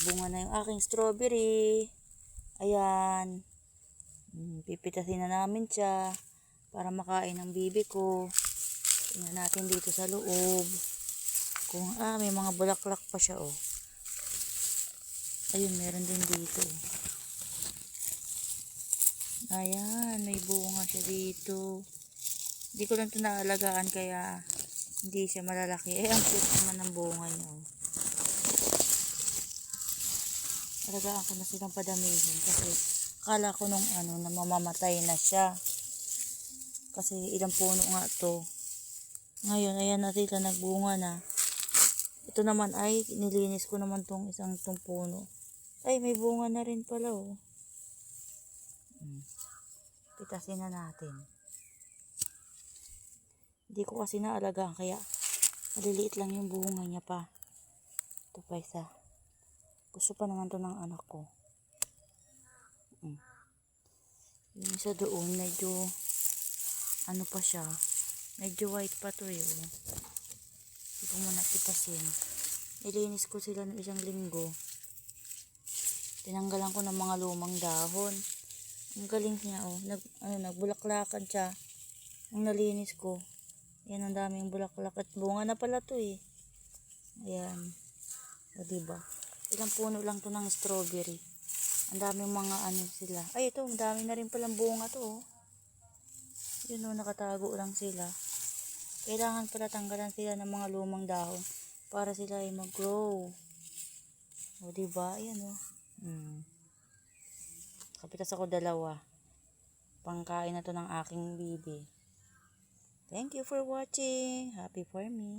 nagbunga na yung aking strawberry. Ayan. Pipitasin na namin siya para makain ng bibi ko. Tingnan natin dito sa loob. Kung may mga bulaklak pa siya oh. Ayun, meron din dito. Ayan, may bunga siya dito. Hindi ko lang ito naalagaan kaya hindi siya malalaki. Ang cute naman ng bunga niya. Alagaan ko na silang padamihin kasi akala ko nung na mamamatay na siya. Kasi ilang puno nga to. Ngayon, ayan na sila nagbunga na. Ito naman ay nilinis ko naman tong isang puno. Ay, may bunga na rin pala oh. Pitasin na natin. Hindi ko kasi naalagaan kaya maliliit lang yung bunga niya pa. Ito pa isa. Gusto pa naman to ng anak ko. Yung isa doon medyo ano pa siya. Medyo white pa to yun. Hindi ko muna pitasin. Nilinis ko sila ng isang linggo. Tinanggalan ko ng mga lumang dahon. Ang galing niya oh. Nagbulaklakan siya. Nung nalinis ko. Yan, ang daming bulaklak at bunga na pala to eh. Ayan. O diba? Ilang puno lang to ng strawberry. Ang daming mga sila. Ay ito, ang dami na rin palang bunga to oh. Yun oh, nakatago lang sila. Kailangan pala tanggalan sila ng mga lumang dahon para sila ay mag-grow. O diba? Ayan oh. Kapitas ako dalawa. Pangkain na to ng aking bibi. Thank you for watching. Happy farming.